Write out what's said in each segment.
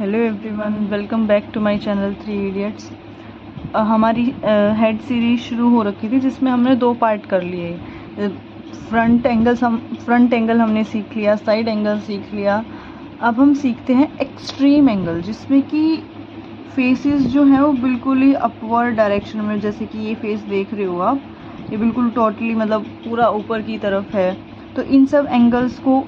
Hello everyone, welcome back to my channel 3 idiots. हमारी head series शुरू हो रखी थी जिसमें हमने 2 पार्ट कर लिए। फ्रंट एंगल हमने सीख लिया, साइड एंगल सीख लिया। अब हम सीखते हैं एक्सट्रीम एंगल, जिसमें कि फेसेस जो हैं वो बिल्कुल ही अपवर्ड डायरेक्शन में, जैसे कि ये फेस देख रहे हो आप, ये बिल्कुल टोटली मतलब पूरा ऊपर की तरफ है। तो इन सब एंगल्स को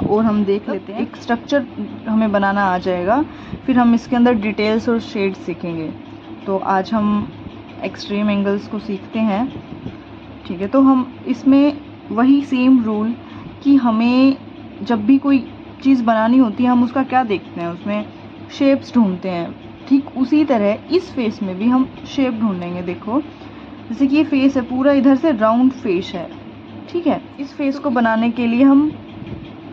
और हम देख लेते हैं। एक स्ट्रक्चर हमें बनाना आ जाएगा, फिर हम इसके अंदर डिटेल्स और शेड्स सीखेंगे। तो आज हम एक्सट्रीम एंगल्स को सीखते हैं, ठीक है। तो हम इसमें वही सेम रूल कि हमें जब भी कोई चीज़ बनानी होती है हम उसका क्या देखते हैं, उसमें शेप्स ढूंढते हैं। ठीक उसी तरह इस फेस में भी हम शेप ढूंढेंगे। देखो, जैसे कि ये फेस है, पूरा इधर से राउंड फेस है, ठीक है। इस फेस को बनाने के लिए हम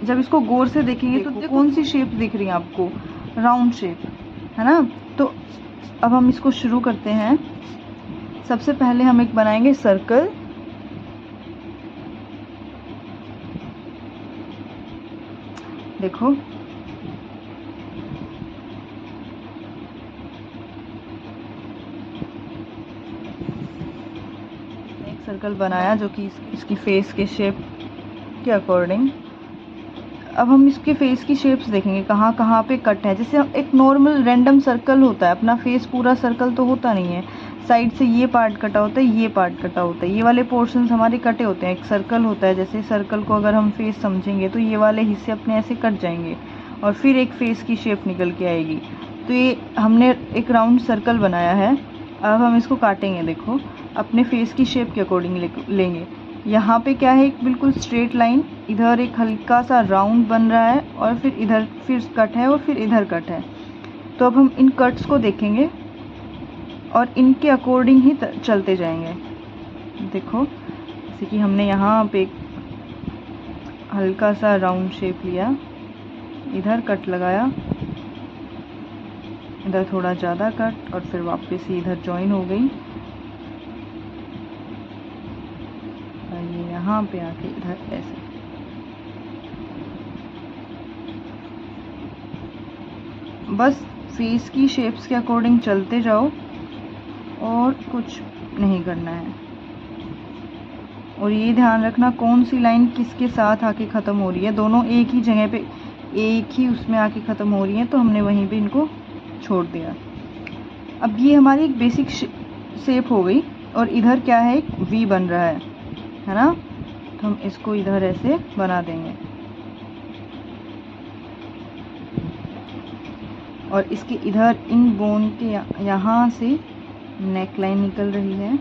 जब इसको गौर से देखेंगे तो कौन सी शेप दिख रही है आपको? राउंड शेप, है ना। तो अब हम इसको शुरू करते हैं। सबसे पहले हम एक बनाएंगे सर्कल। देखो, एक सर्कल बनाया जो कि इसकी फेस के शेप के अकॉर्डिंग। अब हम इसके फेस की शेप्स देखेंगे, कहाँ कहाँ पे कट है। जैसे एक नॉर्मल रैंडम सर्कल होता है, अपना फेस पूरा सर्कल तो होता नहीं है, साइड से ये पार्ट कटा होता है, ये पार्ट कटा होता है, ये वाले पोर्शंस हमारे कटे होते हैं। एक सर्कल होता है, जैसे सर्कल को अगर हम फेस समझेंगे तो ये वाले हिस्से अपने ऐसे कट जाएंगे और फिर एक फेस की शेप निकल के आएगी। तो ये हमने एक राउंड सर्कल बनाया है। अब हम इसको काटेंगे। देखो, अपने फेस की शेप के अकॉर्डिंग लेंगे। यहाँ पे क्या है, एक बिल्कुल स्ट्रेट लाइन, इधर एक हल्का सा राउंड बन रहा है और फिर इधर फिर कट है और फिर इधर कट है। तो अब हम इन कट्स को देखेंगे और इनके अकॉर्डिंग ही चलते जाएंगे। देखो, जैसे कि हमने यहाँ पे एक हल्का सा राउंड शेप लिया, इधर कट लगाया, इधर थोड़ा ज़्यादा कट और फिर वापस ही इधर जॉइन हो गई, ये यहाँ पे आके इधर ऐसे। बस फेस की शेप्स के अकॉर्डिंग चलते जाओ और कुछ नहीं करना है। और ये ध्यान रखना कौन सी लाइन किसके साथ आके ख़त्म हो रही है। दोनों एक ही जगह पे, एक ही उसमें आके ख़त्म हो रही है, तो हमने वहीं पे इनको छोड़ दिया। अब ये हमारी एक बेसिक शेप हो गई और इधर क्या है, एक वी बन रहा है ना। तो हम इसको इधर ऐसे बना देंगे और इसके इधर इन बोन के यहाँ से नेक लाइन निकल रही है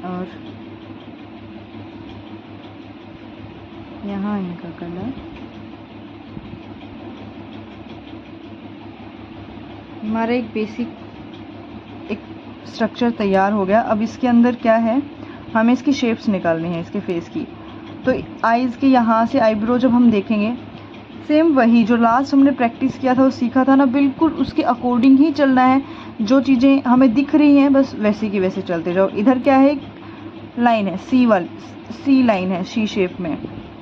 और यहाँ इनका कलर। हमारा एक बेसिक एक स्ट्रक्चर तैयार हो गया। अब इसके अंदर क्या है, हमें इसकी शेप्स निकालनी है इसके फेस की। तो आईज़ के यहाँ से आईब्रो जब हम देखेंगे, सेम वही जो लास्ट हमने प्रैक्टिस किया था, वो सीखा था ना, बिल्कुल उसके अकॉर्डिंग ही चलना है। जो चीज़ें हमें दिख रही हैं बस वैसे की वैसे चलते जाओ। इधर क्या है, लाइन है, सी लाइन है, सी शेप में।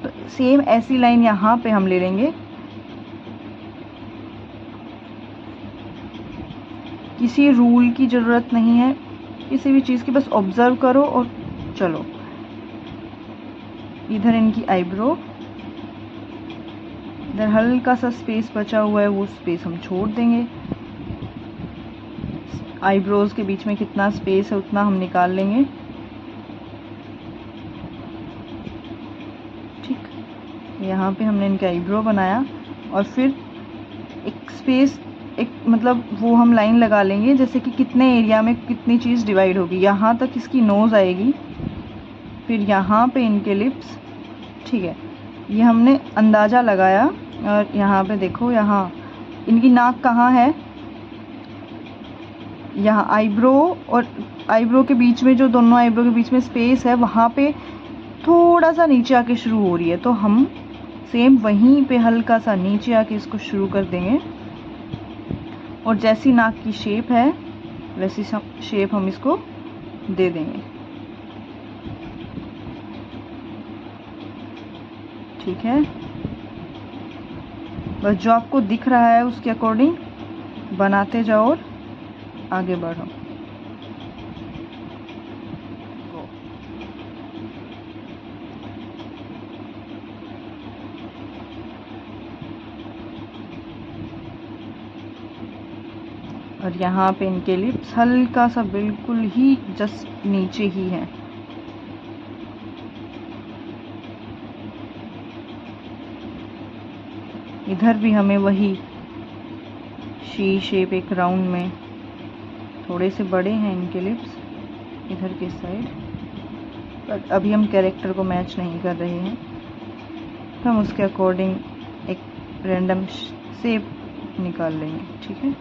तो सेम ऐसी लाइन यहाँ पे हम ले लेंगे। किसी रूल की ज़रूरत नहीं है, किसी भी चीज़ की, बस ऑब्ज़र्व करो और चलो। इधर इनकी आईब्रो, इधर हल्का सा स्पेस बचा हुआ है, वो स्पेस हम छोड़ देंगे। आईब्रोज के बीच में कितना स्पेस है उतना हम निकाल लेंगे, ठीक। यहाँ पे हमने इनका आईब्रो बनाया और फिर एक स्पेस, एक मतलब वो हम लाइन लगा लेंगे, जैसे कि कितने एरिया में कितनी चीज़ डिवाइड होगी। यहाँ तक इसकी नोज़ आएगी, फिर यहाँ पे इनके लिप्स, ठीक है। ये हमने अंदाज़ा लगाया। और यहाँ पे देखो, यहाँ इनकी नाक कहाँ है, यहाँ आईब्रो और आईब्रो के बीच में, जो दोनों आईब्रो के बीच में स्पेस है, वहाँ पे थोड़ा सा नीचे आके शुरू हो रही है। तो हम सेम वहीं पे हल्का सा नीचे आके इसको शुरू कर देंगे और जैसी नाक की शेप है वैसी शेप हम इसको दे देंगे। ठीक है, बस जो आपको दिख रहा है उसके अकॉर्डिंग बनाते जाओ और आगे बढ़ो। और यहाँ पे इनके लिप्स हल्का सा बिल्कुल ही जस्ट नीचे ही है। इधर भी हमें वही शी शेप, एक राउंड में, थोड़े से बड़े हैं इनके लिप्स इधर के साइड, पर अभी हम कैरेक्टर को मैच नहीं कर रहे हैं, तो हम उसके अकॉर्डिंग एक रैंडम शेप निकाल लेंगे। ठीक है,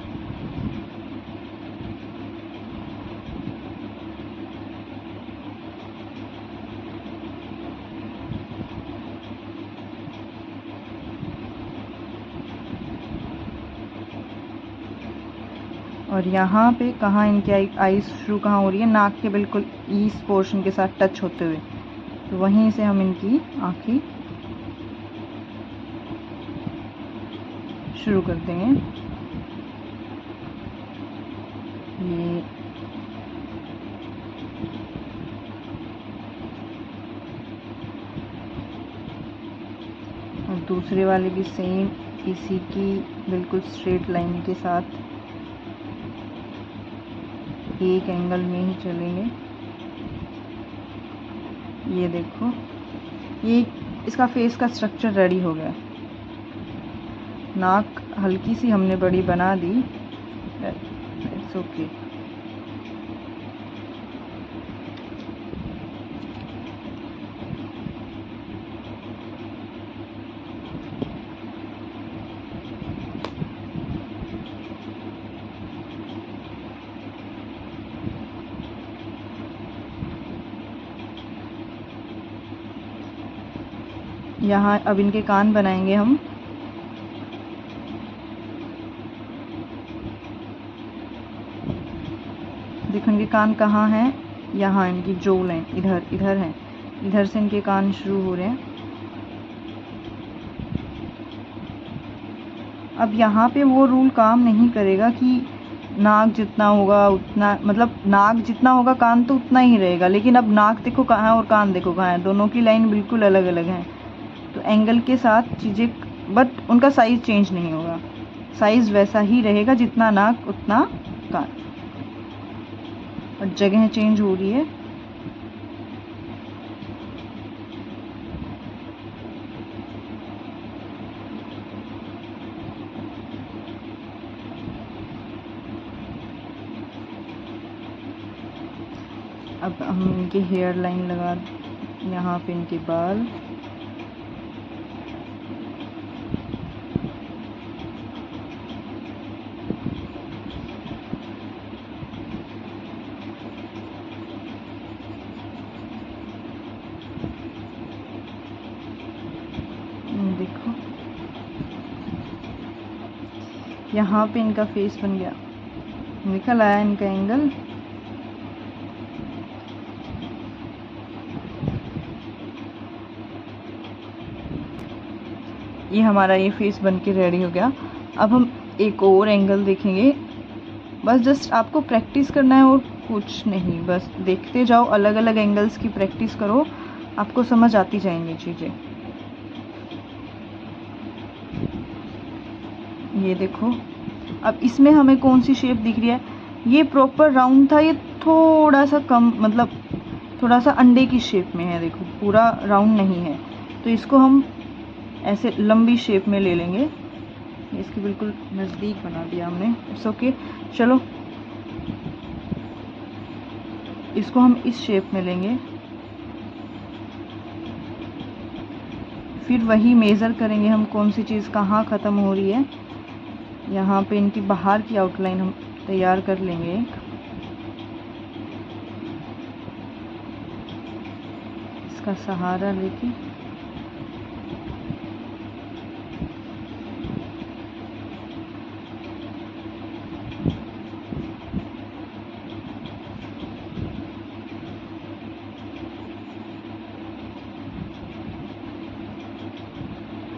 और यहाँ पे कहाँ इनकी आईज शुरू कहाँ हो रही है, नाक के बिल्कुल ईस्ट पोर्शन के साथ टच होते हुए, तो वहीं से हम इनकी आँखें शुरू कर देंगे। ये और दूसरे वाले भी सेम इसी की बिल्कुल स्ट्रेट लाइन के साथ एक एंगल में ही चलेंगे। ये देखो, ये इसका फेस का स्ट्रक्चर रेडी हो गया। नाक हल्की सी हमने बड़ी बना दी, इट्स ओके। यहाँ अब इनके कान बनाएंगे हम। देखो इनके कान कहाँ हैं, यहाँ इनकी जो लाइन इधर हैं, इधर से इनके कान शुरू हो रहे हैं। अब यहाँ पे वो रूल काम नहीं करेगा कि नाक जितना होगा उतना, मतलब नाक जितना होगा कान तो उतना ही रहेगा, लेकिन अब नाक देखो कहाँ है और कान देखो कहाँ है, दोनों की लाइन बिल्कुल अलग अलग है। तो एंगल के साथ चीज़ें, बट उनका साइज़ चेंज नहीं होगा, साइज़ वैसा ही रहेगा, जितना नाक उतना कान, और जगह चेंज हो रही है। अब हम इनके हेयर लाइन लगा, यहाँ पे इनके बाल, देखो यहाँ पे इनका फेस बन गया, निकल आया इनका एंगल। ये हमारा ये फेस बन के रेडी हो गया। अब हम एक और एंगल देखेंगे, बस जस्ट आपको प्रैक्टिस करना है और कुछ नहीं, बस देखते जाओ, अलग अलग एंगल्स की प्रैक्टिस करो, आपको समझ आती जाएंगी चीज़ें। ये देखो, अब इसमें हमें कौन सी शेप दिख रही है, ये प्रॉपर राउंड था, ये थोड़ा सा कम, मतलब थोड़ा सा अंडे की शेप में है, देखो पूरा राउंड नहीं है, तो इसको हम ऐसे लंबी शेप में ले लेंगे। इसके बिल्कुल नज़दीक बना दिया हमने, इट्स ओके। चलो इसको हम इस शेप में लेंगे, फिर वही मेज़र करेंगे हम कौन सी चीज़ कहाँ ख़त्म हो रही है। यहाँ पे इनकी बाहर की आउटलाइन हम तैयार कर लेंगे, इसका सहारा लेके।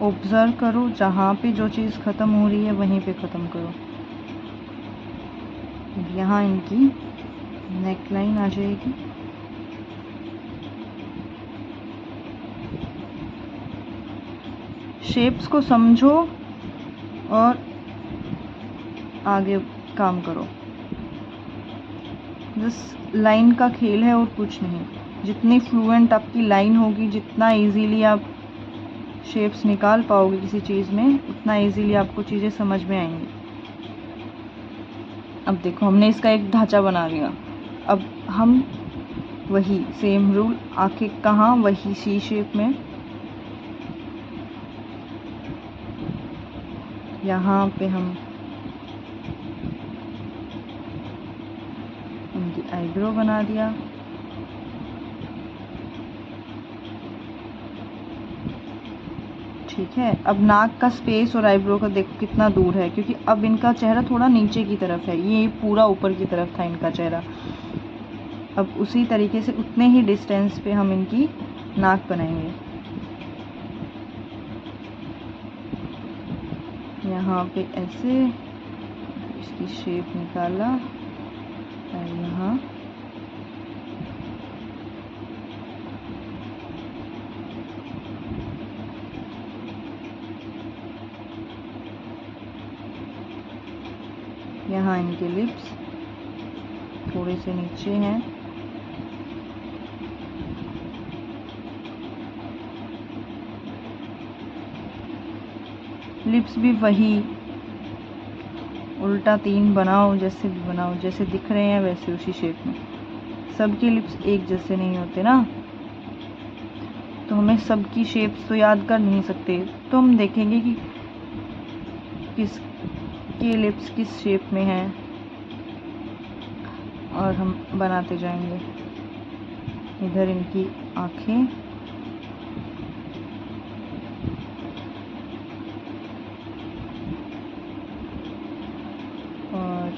ऑब्जर्व करो, जहाँ पे जो चीज़ ख़त्म हो रही है वहीं पे ख़त्म करो। यहाँ इनकी नेक लाइन आ जाएगी। शेप्स को समझो और आगे काम करो। बस लाइन का खेल है और कुछ नहीं। जितनी फ्लुएंट आपकी लाइन होगी, जितना इजीली आप शेप्स निकाल पाओगे किसी चीज़ में, उतना इजीली आपको चीज़ें समझ में आएंगी। अब देखो, हमने इसका एक ढांचा बना लिया। अब हम वही सेम रूल, आंखें कहाँ, वही सी शेप में। यहाँ पे हम उनकी आईब्रो बना दिया। ठीक है, अब नाक का स्पेस और आईब्रो का देखो कितना दूर है, क्योंकि अब इनका चेहरा थोड़ा नीचे की तरफ है, ये पूरा ऊपर की तरफ था इनका चेहरा। अब उसी तरीके से उतने ही डिस्टेंस पे हम इनकी नाक बनाएंगे। यहाँ पे ऐसे इसकी शेप निकाला और यहाँ इनके लिप्स थोड़े से नीचे हैं। लिप्स भी वही उल्टा 3 बनाओ, जैसे भी बनाओ, जैसे दिख रहे हैं वैसे उसी शेप में। सबके लिप्स एक जैसे नहीं होते ना, तो हमें सबकी शेप्स तो याद कर नहीं सकते, तो हम देखेंगे कि किसके लिप्स किस शेप में हैं और हम बनाते जाएंगे। इधर इनकी आँखें, और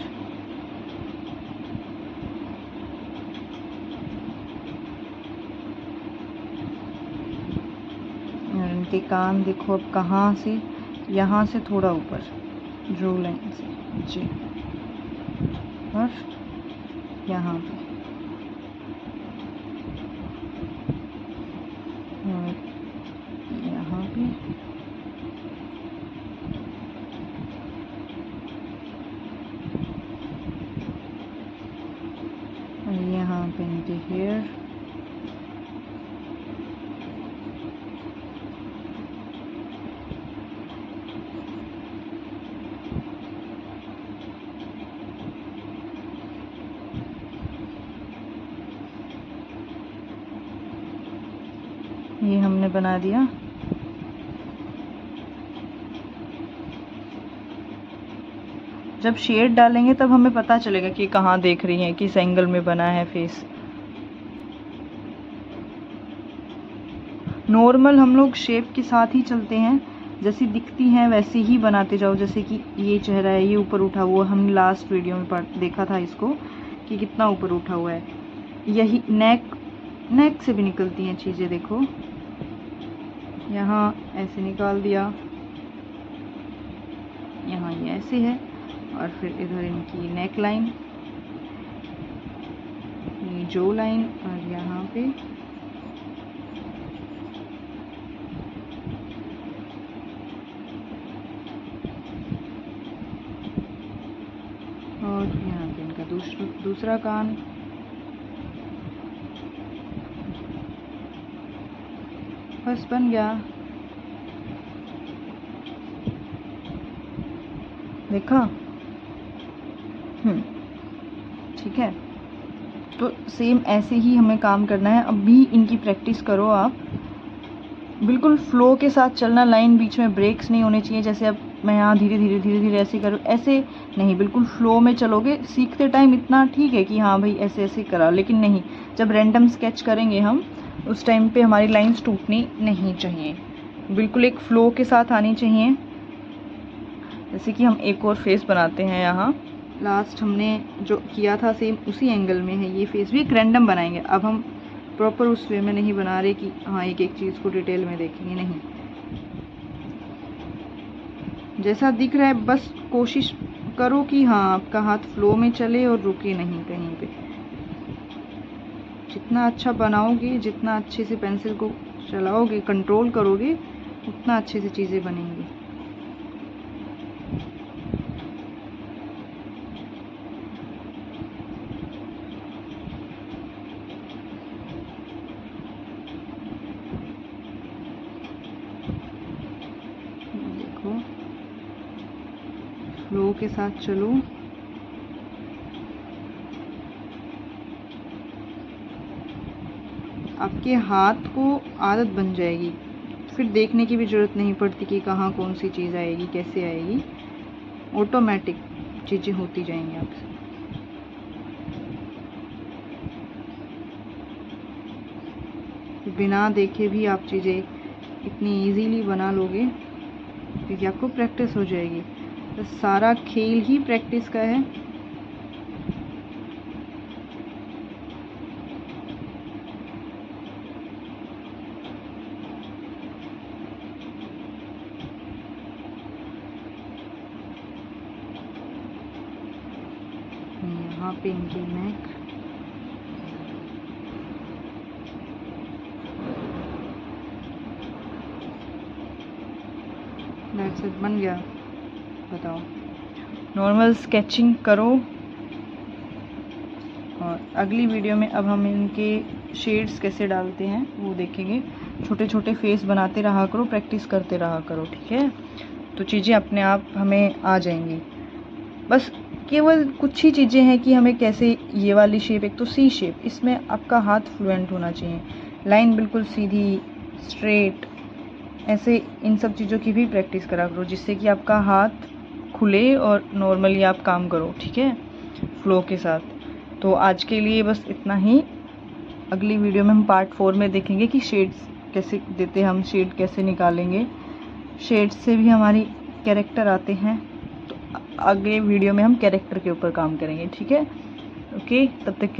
इनके कान देखो। अब कहाँ से, यहाँ से थोड़ा ऊपर ड्रो लाइन से जी, और यहाँ पे, और यहाँ पे, और यहाँ पे इनके हेयर। ये हमने बना दिया। जब शेड डालेंगे तब हमें पता चलेगा कि कहाँ देख रही हैं, किस एंगल में बना है फेस। नॉर्मल हम लोग शेप के साथ ही चलते हैं, जैसी दिखती हैं वैसे ही बनाते जाओ। जैसे कि ये चेहरा है, ये ऊपर उठा हुआ, हमने लास्ट वीडियो में देखा था इसको कि कितना ऊपर उठा हुआ है। यही नेक से भी निकलती हैं चीज़ें। देखो यहाँ ऐसे निकाल दिया, यहाँ ये ऐसे है, और फिर इधर इनकी नेक लाइन, ये जो लाइन, और यहाँ पे और यहाँ पे इनका दूसरा कान। बस बन गया। देखा? ठीक है, तो सेम ऐसे ही हमें काम करना है। अब भी इनकी प्रैक्टिस करो आप, बिल्कुल फ्लो के साथ चलना, लाइन बीच में ब्रेक्स नहीं होने चाहिए। जैसे अब मैं यहाँ धीरे धीरे ऐसे करूँ, ऐसे नहीं, बिल्कुल फ्लो में चलोगे। सीखते टाइम इतना ठीक है कि हाँ भाई ऐसे ऐसे करा, लेकिन नहीं, जब रैंडम स्केच करेंगे हम, उस टाइम पे हमारी लाइंस टूटनी नहीं चाहिए, बिल्कुल एक फ्लो के साथ आनी चाहिए। जैसे कि हम एक और फेस बनाते हैं। यहाँ लास्ट हमने जो किया था सेम उसी एंगल में है ये फेस भी, एक रैंडम बनाएंगे। अब हम प्रॉपर उस वे में नहीं बना रहे कि हाँ एक एक चीज़ को डिटेल में देखेंगे, नहीं, जैसा दिख रहा है बस कोशिश करो कि हाँ आपका हाथ फ्लो में चले और रुके नहीं कहीं पे। जितना अच्छा बनाओगे, जितना अच्छे से पेंसिल को चलाओगे, कंट्रोल करोगे, उतना अच्छे से चीज़ें बनेंगी। देखो फ्लो के साथ चलो। आपके हाथ को आदत बन जाएगी, फिर देखने की भी ज़रूरत नहीं पड़ती कि कहाँ कौन सी चीज़ आएगी, कैसे आएगी। ऑटोमेटिक चीज़ें होती जाएंगी आपसे। बिना देखे भी आप चीज़ें इतनी इजीली बना लोगे क्योंकि आपको प्रैक्टिस हो जाएगी। तो सारा खेल ही प्रैक्टिस का है। यहाँ पे इनकी नेक, दैट्स इट, बन गया। बताओ, नॉर्मल स्केचिंग करो। और अगली वीडियो में अब हम इनके शेड्स कैसे डालते हैं वो देखेंगे। छोटे छोटे फेस बनाते रहा करो, प्रैक्टिस करते रहा करो, ठीक है? तो चीज़ें अपने आप हमें आ जाएंगी। बस केवल कुछ ही चीज़ें हैं कि हमें कैसे, ये वाली शेप, एक तो सी शेप, इसमें आपका हाथ फ्लुएंट होना चाहिए, लाइन बिल्कुल सीधी स्ट्रेट, ऐसे इन सब चीज़ों की भी प्रैक्टिस करा करो जिससे कि आपका हाथ खुले और नॉर्मली आप काम करो, ठीक है, फ्लो के साथ। तो आज के लिए बस इतना ही। अगली वीडियो में हम पार्ट 4 में देखेंगे कि शेड्स कैसे देते हैं, हम शेड कैसे निकालेंगे, शेड्स से भी हमारी कैरेक्टर आते हैं। तो अगले वीडियो में हम कैरेक्टर के ऊपर काम करेंगे, ठीक है? ओके, तब तक